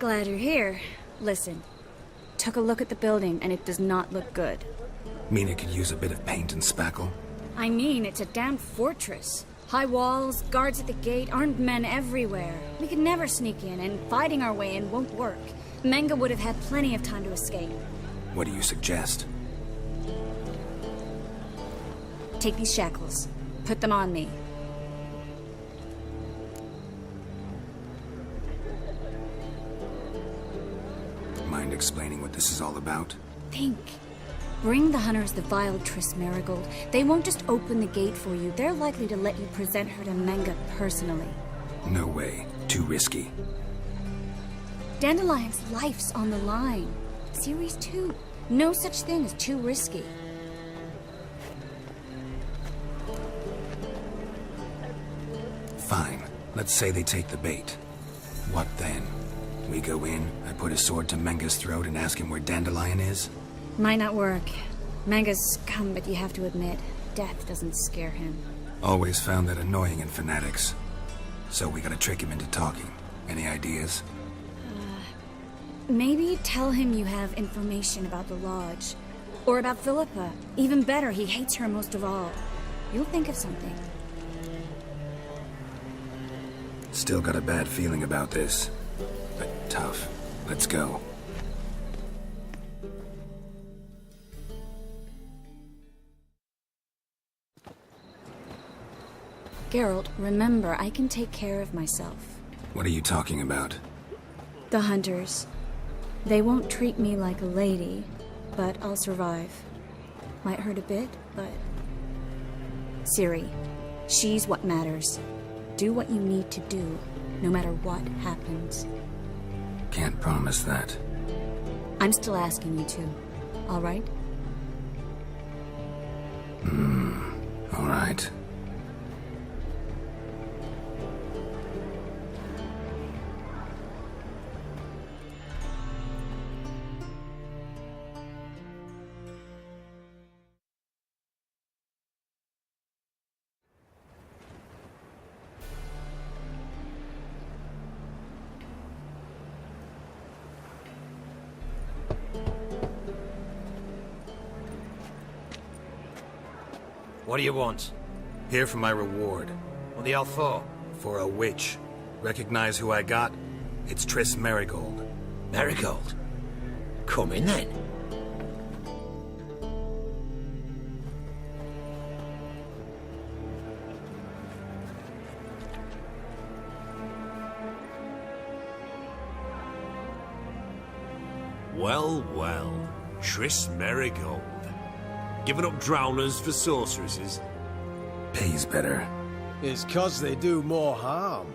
Glad you're here. Listen, took a look at the building and it does not look good. Mean it could use a bit of paint and spackle? I mean, it's a damn fortress. High walls, guards at the gate, armed men everywhere. We could never sneak in, and fighting our way in won't work. Menge would have had plenty of time to escape. What do you suggest? Take these shackles. Put them on me. Mind explaining what this is all about? Think. Bring the hunters the vile Triss Marigold. They won't just open the gate for you. They're likely to let you present her to Menge personally. No way. Too risky. Dandelion's life's on the line. Series 2. No such thing as too risky. Fine. Let's say they take the bait. What then? We go in, I put a sword to Menge's throat and ask him where Dandelion is? Might not work. Menge's scum, but you have to admit, death doesn't scare him. Always found that annoying in fanatics. So we gotta trick him into talking. Any ideas? Maybe tell him you have information about the Lodge. Or about Philippa. Even better, he hates her most of all. You'll think of something. Still got a bad feeling about this. But tough. Let's go. Geralt, remember, I can take care of myself. What are you talking about? The hunters. They won't treat me like a lady, but I'll survive. Might hurt a bit, but... Ciri, she's what matters. Do what you need to do, no matter what happens. Can't promise that. I'm still asking you to, all right? All right. What do you want? Here for my reward. What the hell for? For a witch. Recognize who I got? It's Triss Marigold. Marigold? Come in then. Well, well. Triss Marigold. Giving up drowners for sorceresses? Pays better. It's 'cause they do more harm.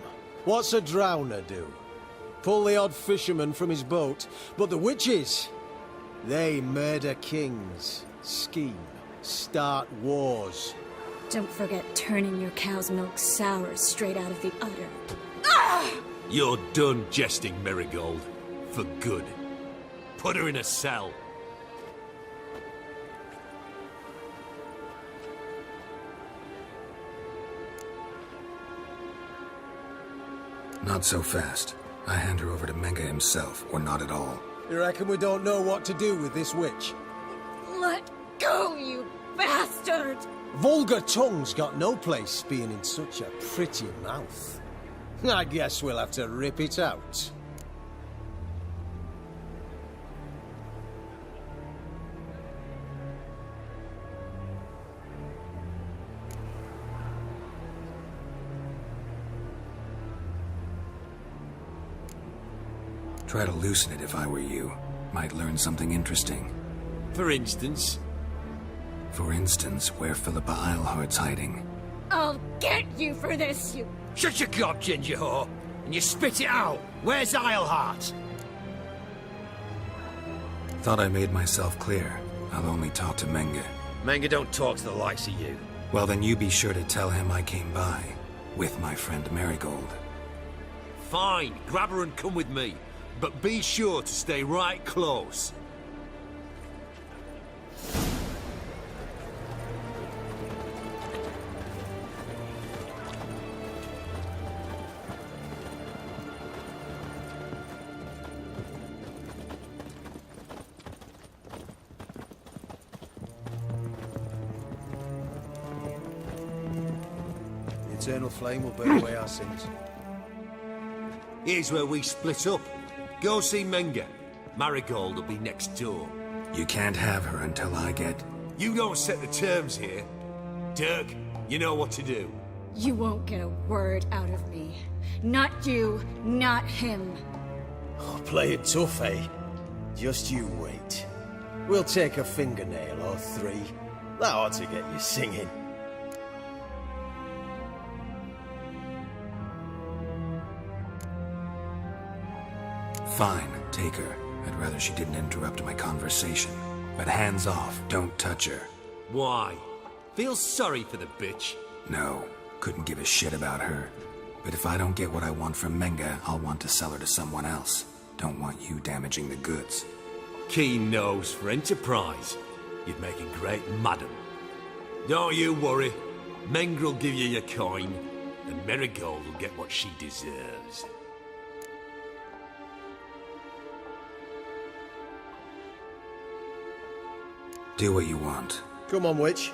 What's a drowner do? Pull the odd fisherman from his boat. But the witches, they murder kings, scheme, start wars. Don't forget turning your cow's milk sour straight out of the udder. You're done jesting, Marigold. For good. Put her in a cell. Not so fast. I hand her over to Menge himself, or not at all. You reckon we don't know what to do with this witch? Let go, you bastard! Vulgar tongue's got no place being in such a pretty mouth. I guess we'll have to rip it out. Try to loosen it if I were you. Might learn something interesting. For instance? For instance, where Philippa Eilhart's hiding. I'll get you for this, you... Shut your gob, ginger whore, and you spit it out. Where's Eilhart? Thought I made myself clear. I'll only talk to Menge. Menge don't talk to the likes of you. Well, then you be sure to tell him I came by. With my friend Marigold. Fine, grab her and come with me. But be sure to stay right close. Eternal flame will burn away our sins. Here's where we split up. Go see Menga. Marigold will be next door. You can't have her until I get... You don't set the terms here. Dirk, you know what to do. You won't get a word out of me. Not you, not him. Oh, play it tough, eh? Just you wait. We'll take a fingernail or three. That ought to get you singing. Fine, take her. I'd rather she didn't interrupt my conversation. But hands off, don't touch her. Why? Feel sorry for the bitch? No, couldn't give a shit about her. But if I don't get what I want from Menga, I'll want to sell her to someone else. Don't want you damaging the goods. Keen nose for enterprise. You'd make a great madam. Don't you worry. Mengrel will give you your coin, and Marigold will get what she deserves. Do what you want. Come on, witch.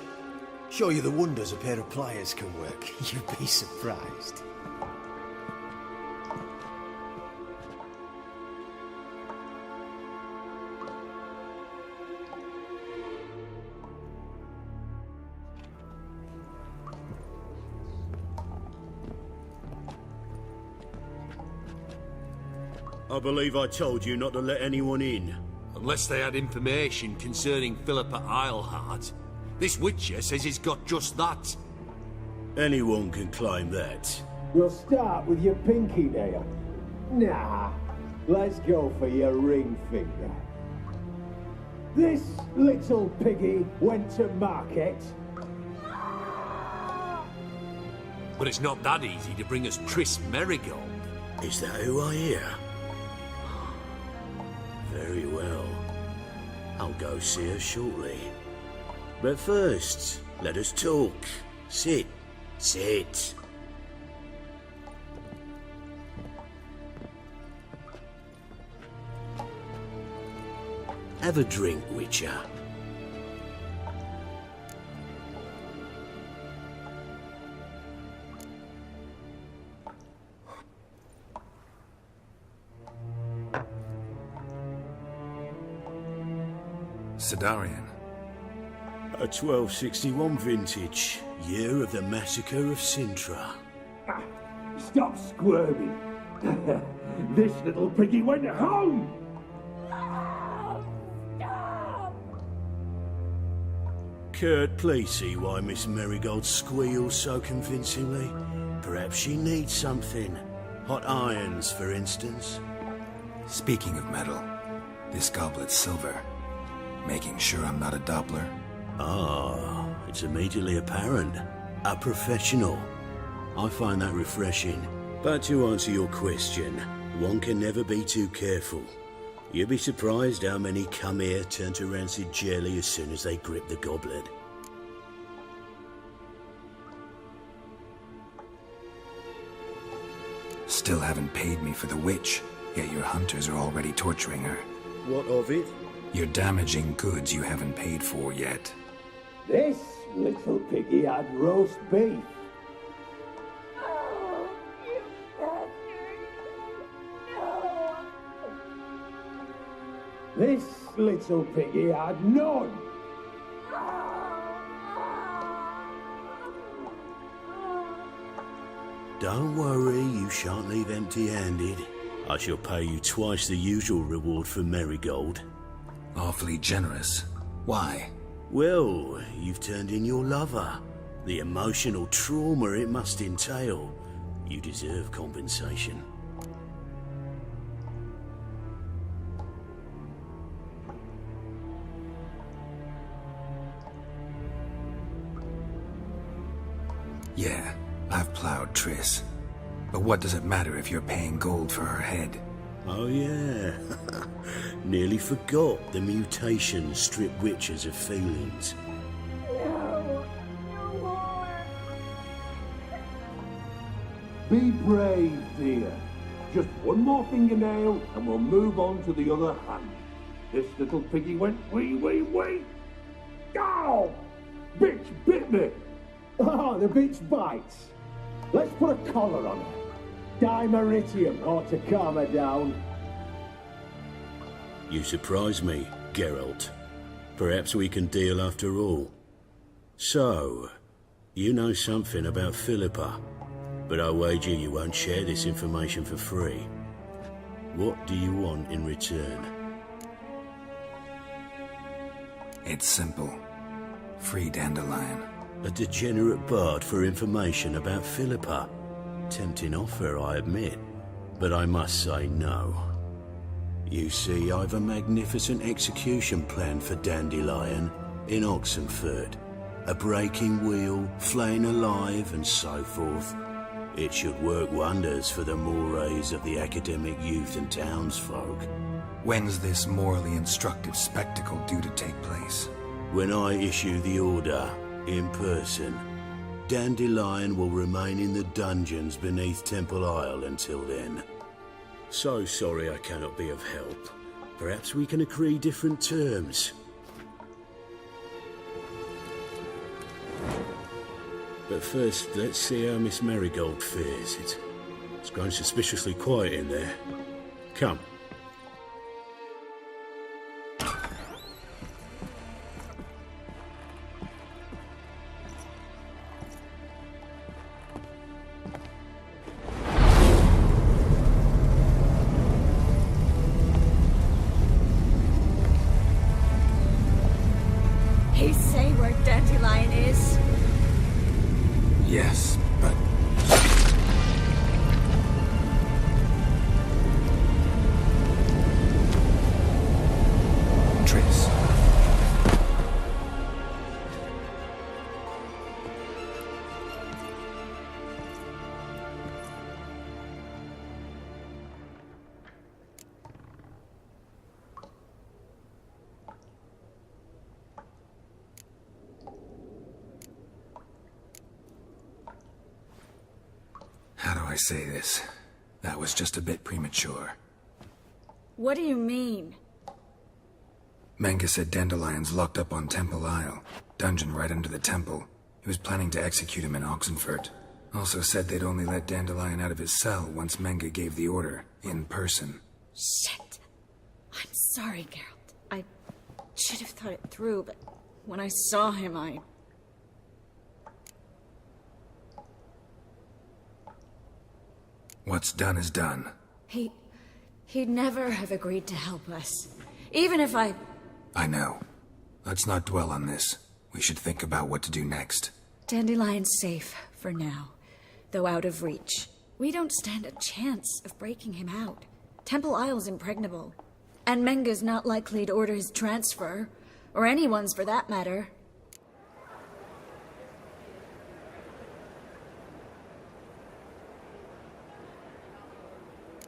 Show you the wonders a pair of pliers can work. You'd be surprised. I believe I told you not to let anyone in. Unless they had information concerning Philippa Eilhart. This Witcher says he's got just that. Anyone can claim that. We'll start with your pinky nail. Nah, let's go for your ring finger. This little piggy went to market. But it's not that easy to bring us Triss Marigold. Is that who I hear? Very well. I'll go see her shortly. But first, let us talk. Sit. Sit. Have a drink, Witcher. Sidarian. A 1261 vintage, year of the massacre of Sintra. Stop squirming. This little piggy went home. Kurt, please see why Miss Marigold squeals so convincingly. Perhaps she needs something. Hot irons, for instance. Speaking of metal, this goblet's silver. Making sure I'm not a Doppler. Ah, it's immediately apparent. A professional. I find that refreshing. But to answer your question, one can never be too careful. You'll be surprised how many come here turn to rancid jelly as soon as they grip the goblet. Still haven't paid me for the witch, yet your hunters are already torturing her. What of it? You're damaging goods you haven't paid for yet. This little piggy had roast beef. This little piggy had none. Don't worry, you shan't leave empty-handed. I shall pay you twice the usual reward for Marigold. Awfully generous. Why? Well, you've turned in your lover. The emotional trauma it must entail. You deserve compensation. Yeah, I've plowed Triss. But what does it matter if you're paying gold for her head? Oh yeah. Nearly forgot the mutations strip witches of feelings. No more. Be brave, dear. Just one more fingernail and we'll move on to the other hand. This little piggy went wee. Ow! Bitch bit me! Oh, the bitch bites. Let's put a collar on her. Dimeritium ought to calm her down. You surprise me, Geralt. Perhaps we can deal after all. So, you know something about Philippa, but I wager you won't share this information for free. What do you want in return? It's simple. Free Dandelion. A degenerate bard for information about Philippa. Tempting offer, I admit, but I must say no. You see, I've a magnificent execution plan for Dandelion in Oxenford. A breaking wheel, flaying alive, and so forth. It should work wonders for the mores of the academic youth and townsfolk. When's this morally instructive spectacle due to take place? When I issue the order, in person, Dandelion will remain in the dungeons beneath Temple Isle until then. So sorry I cannot be of help. Perhaps we can agree different terms. But first, let's see how Miss Marigold fares. It's grown suspiciously quiet in there. Come. He say where Dandelion is? Yes, but... Triss. How do I say this? That was just a bit premature. What do you mean? Menge said Dandelion's locked up on Temple Isle. Dungeon right under the temple. He was planning to execute him in Oxenfurt. Also said they'd only let Dandelion out of his cell once Menge gave the order, in person. Shit. I'm sorry, Geralt. I should have thought it through, but when I saw him, What's done is done. He'd never have agreed to help us. Even if I know. Let's not dwell on this. We should think about what to do next. Dandelion's safe, for now. Though out of reach. We don't stand a chance of breaking him out. Temple Isle's impregnable. And Menge's not likely to order his transfer. Or anyone's for that matter.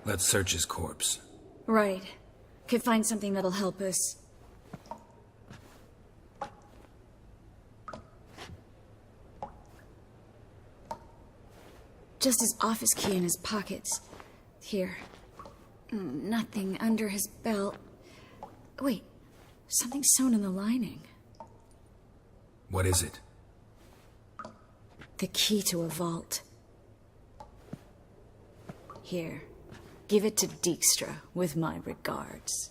Let's search his corpse. Right. Could find something that'll help us. Just his office key in his pockets. Here. Nothing under his belt. Wait. Something sewn in the lining. What is it? The key to a vault. Here. Give it to Dijkstra, with my regards.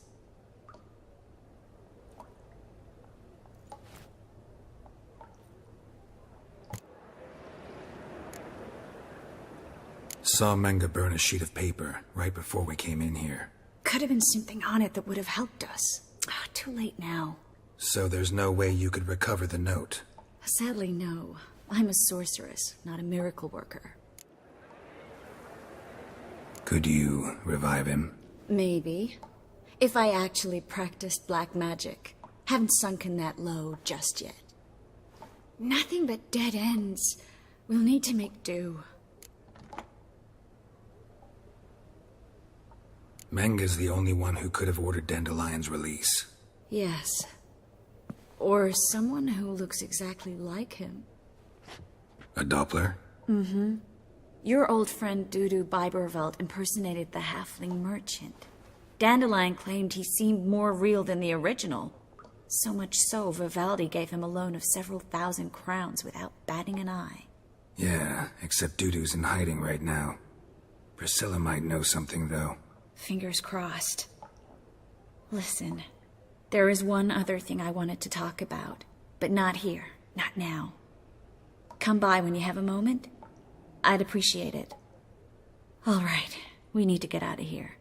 Saw Menge burn a sheet of paper right before we came in here. Could have been something on it that would have helped us. Too late now. So there's no way you could recover the note? Sadly, no. I'm a sorceress, not a miracle worker. Could you revive him? Maybe. If I actually practiced black magic. Haven't sunken that low just yet. Nothing but dead ends. We'll need to make do. Menge's the only one who could have ordered Dandelion's release. Yes. Or someone who looks exactly like him. A Doppler? Mm-hmm. Your old friend Dudu Biberveld impersonated the halfling merchant. Dandelion claimed he seemed more real than the original. So much so, Vivaldi gave him a loan of several thousand crowns without batting an eye. Yeah, except Dudu's in hiding right now. Priscilla might know something, though. Fingers crossed. Listen, there is one other thing I wanted to talk about, but not here, not now. Come by when you have a moment. I'd appreciate it. All right, we need to get out of here.